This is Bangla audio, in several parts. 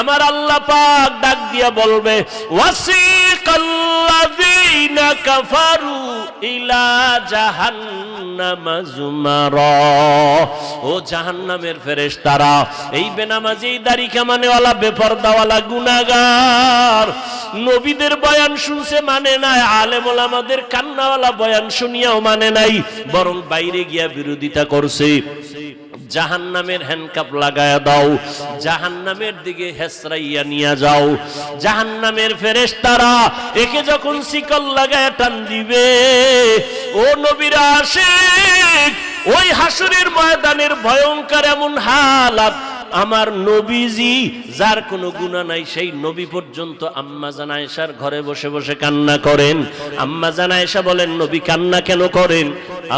আমার আল্লাহ পাক ডাক দিয়া বলবে ওয়াসিকাল্লাযীনা কাফারু ইলা জাহান্নামা যুমারা। ও জাহান্নামের ফেরেশতারা, এই বেনামাজি দাড়ি কামানেওয়ালা বেপরদাওয়ালা গুনাহগার নবীদের বয়ান শুনছে মানে নাই, আলেম ওলামাদের কান্নাওয়ালা বয়ান শুনিয়াও মানে নাই, বরং বাইরে গিয়া বিরোধিতা করছে। জাহান্নামের হ্যান্ডকাপ লাগায়া দাও, জাহান্নামের দিকে হেসরাইয়া নিয়ে যাও। জাহান্নামের ফেরেশতারা একে যখন শিকল লাগায়া টান দিবে, ও নবীর আশিক, ওই হাসরের ময়দানের ভয়ঙ্কর এমন হালাত, আমার নবীজি যার কোনো গুনাহ নাই সেই নবী পর্যন্ত আম্মা জান আয়েশার ঘরে বসে বসে কান্না করেন। আম্মা জান আয়েশা বলেন, নবী কান্না কেন করেন?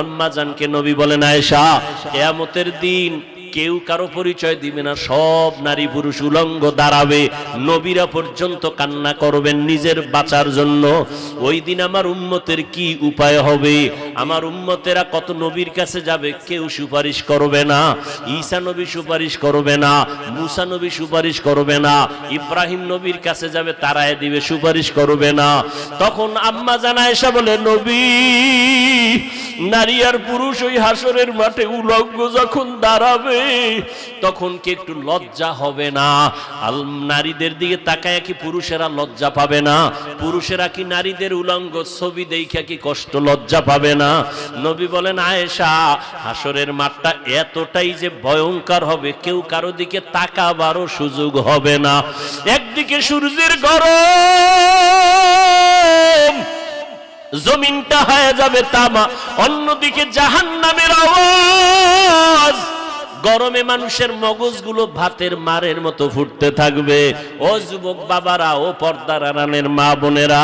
আম্মা জানকে নবী বলেন, আয়েশা, কিয়ামতের দিন কেউ কারো পরিচয় দিবে না, সব নারী পুরুষ উলঙ্গ দাঁড়াবে, নবীরা পর্যন্ত কান্না করবেন নিজের বাঁচার জন্য। ওই দিন আমার উম্মতের কি উপায় হবে? আমার উম্মতেরা কত নবীর কাছে যাবে, কেউ সুপারিশ করবে না। ঈসা নবী সুপারিশ করবে না, মুসা নবী সুপারিশ করবে না, ইব্রাহিম নবীর কাছে যাবে, তারাই দিবে, সুপারিশ করবে না। তখন আম্মা জান আয়েশা বলে, নবী, নারী আর পুরুষ ওই হাসরের মাঠে উলঙ্গ যখন দাঁড়াবে, তখন কি একটু লজ্জা হবে না? নারীদের দিকে তাকায় কি পুরুষেরা লজ্জা পাবে না? পুরুষেরা কি নারীদের উলঙ্গ ছবি দেখা কি কষ্ট লজ্জা পাবে না? নবী বলেন, আয়েশা, হাসরের মাঠটা এতটাই যে ভয়ঙ্কর হবে, কেউ কারো দিকে তাকাবারও সুযোগ হবে না। একদিকে সূর্যের গরম, জমিনটা হয়ে যাবে তামা, অন্যদিকে জাহান্নামের আওয়াজ, গরমে মানুষের মগজগুলো ভাতের মারের মতো ফুটতে থাকবে। ও যুবক বাবারা, ও পর্দার আড়ালের মা বোনেরা,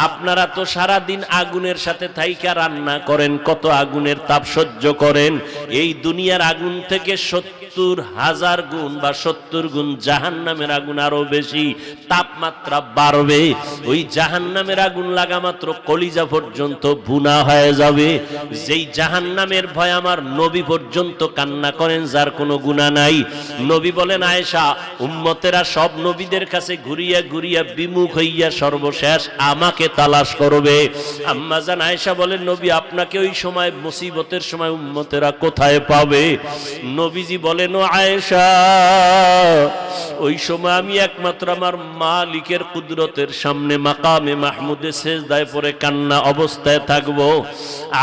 আপনারা তো সারা দিন আগুনের সাথে থাইকা রান্না করেন, কত আগুনের তাপ সহ্য করেন। এই দুনিয়ার আগুন থেকে 70,000 গুণ বা 70 গুণ জাহান্নামের আগুন আরো বেশি তাপমাত্রা বাড়বে। ওই জাহান্নামের আগুন লাগা মাত্র কলিজা পর্যন্ত ভুনা হয়ে যাবে। যেই জাহান্নামের ভয় আমার নবী পর্যন্ত কান্না করেন, যার কোনো গুনাহ নাই। নবী বলেন, আয়েশা, উম্মতেরা সব নবীদের কাছে ঘুরিয়া ঘুরিয়া বিমুখ হইয়া সর্বশেষ আমাকে তালাশ করবে। আম্মা জান আয়েশা বলেন, নবী, আপনাকে ওই সময় মুসিবতের সময় উম্মতেরা কোথায় পাবে? নবীজি বলেন, ও আয়েশা, ওই সময় আমি একমাত্র আমার মালিকের কুদরতের সামনে মাকামে মাহমুদে সেজদায় পড়ে কান্না অবস্থায় থাকবো,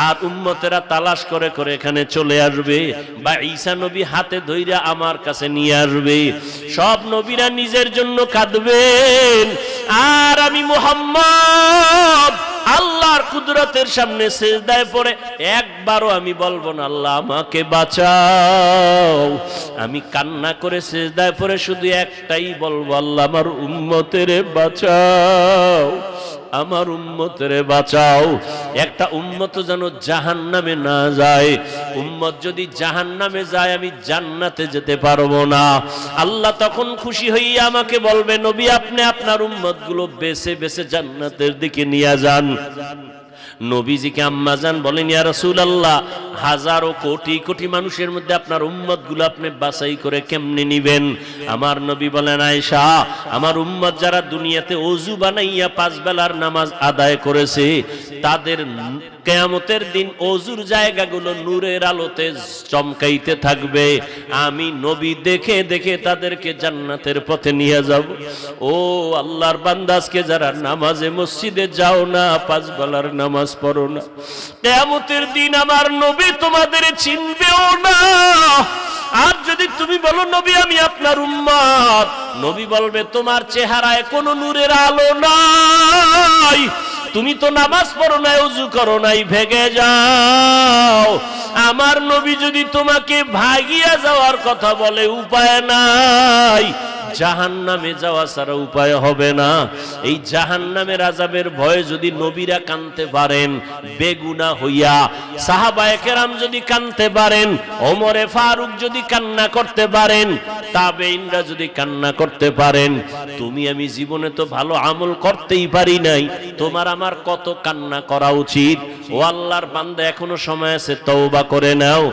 আর উম্মতেরা তালাশ করে করে এখানে চলে আসবে, বা ঈসা নবী হাতে ধইরা আমার কাছে নিয়ে আসবে। সব নবীরা নিজের জন্য কাঁদবেন, আর আমি মুহাম্মদ আল্লাহর কুদরতের সামনে সেজদায় পড়ে একবারও আমি বলবো না, আল্লাহ আমাকে বাঁচাও। আমি কান্না করে সেজদায় পড়ে শুধু একটাই বলবো, আল্লাহ আমার উম্মতেরে বাঁচাও, আমার উম্মতেরে বাঁচাও। একটা উম্মত যেন জাহান্নামে না যায়। উম্মত যদি জাহান্নামে যায়, আমি জান্নাতে যেতে পারবো না। আল্লাহ তখন খুশি হইয়া আমাকে বলবে, নবী, আপনি আপনার উম্মতগুলো বেছে বেছে জান্নাতের দিকে নিয়ে যান। নবীজিকে আম্মা জান বলেন, ইয়া রাসূলুল্লাহ, হাজারো কোটি কোটি মানুষের মধ্যে আপনার উম্মতগুলো আপনি বাছাই করে কেমনে নিবেন? আমার নবী বলেন, আয়েশা, আমার উম্মত যারা দুনিয়াতে ওযু বানাইয়া 5 বেলার নামাজ আদায় করেছে, তাদের কিয়ামতের দিন ওযুর জায়গাগুলো নূরের আলোতে চমকাইতে থাকবে। আমি নবী দেখে দেখে তাদেরকে জান্নাতের পথে নিয়ে যাব। ও আল্লাহর বান্দা, আজকে যারা নামাজে মসজিদে যাও না, 5 বেলার নামাজ পড়ো না, কিয়ামতের দিন আমার নবী তোমাদের চিনবেও না। আর যদি তুমি বলো, নবী আমি আপনার উম্মত, নবী বলবে, তোমার চেহারায় কোনো নূরের আলো নাই, তুমি তো নামাজ পড়ো নাই, ওযু করো নাই, ভেগে যাও। আমার নবী যদি তোমাকে ভাগিয়া যাওয়ার কথা বলে, উপায় নাই, জাহান্নামে যাওয়া ছাড়া উপায় হবে না। এই জাহান্নামের আযাবের ভয়ে যদি নবীরা কাঁদতে পারেন বেগুনাহ হইয়া, সাহাবায়ে কেরাম যদি কাঁদতে পারেন, ওমরে ফারুক যদি কান্না করতে পারেন, তাবেঈনরা যদি কান্না করতে পারেন, তুমি আমি জীবনে তো ভালো আমল করতেই পারি নাই, তোমার আমার কত কান্না করা উচিত। ও আল্লাহর বান্দা, এখনো সময় আছে, তওবা করে নাও।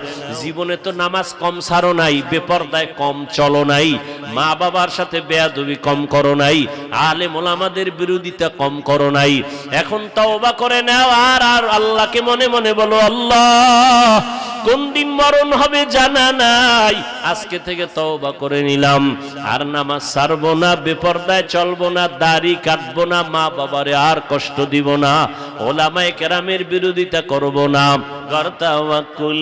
জীবনে তো নামাজ কম ছাড়ো নাই, বেপরদায় কম চলো নাই, মা বাবার বাবার সাথে বেয়াদবি কম করো নাই, আলেম ওলামাদের বিরোধিতা কম করো নাই। এখন তওবা করে নাও আর আল্লাহকে মনে মনে বলো, আল্লাহ কোন দিন মরণ হবে জানা নাই, আজকে থেকে তওবা করে নিলাম, আর নামাজ ছাড়বো না, বেপরদায় চলবো না, দাড়ি কাটবো না, মা বাবারে আর কষ্ট দিব না, ওলামায়ে কেরামের বিরোধিতা করব না। গর্তাওয়াকুল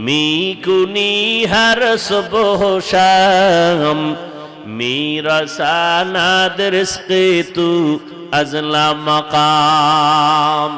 মিকুনি হার সুবহ শাম মিরাসানা দরসকে তু আজলা মাকাম।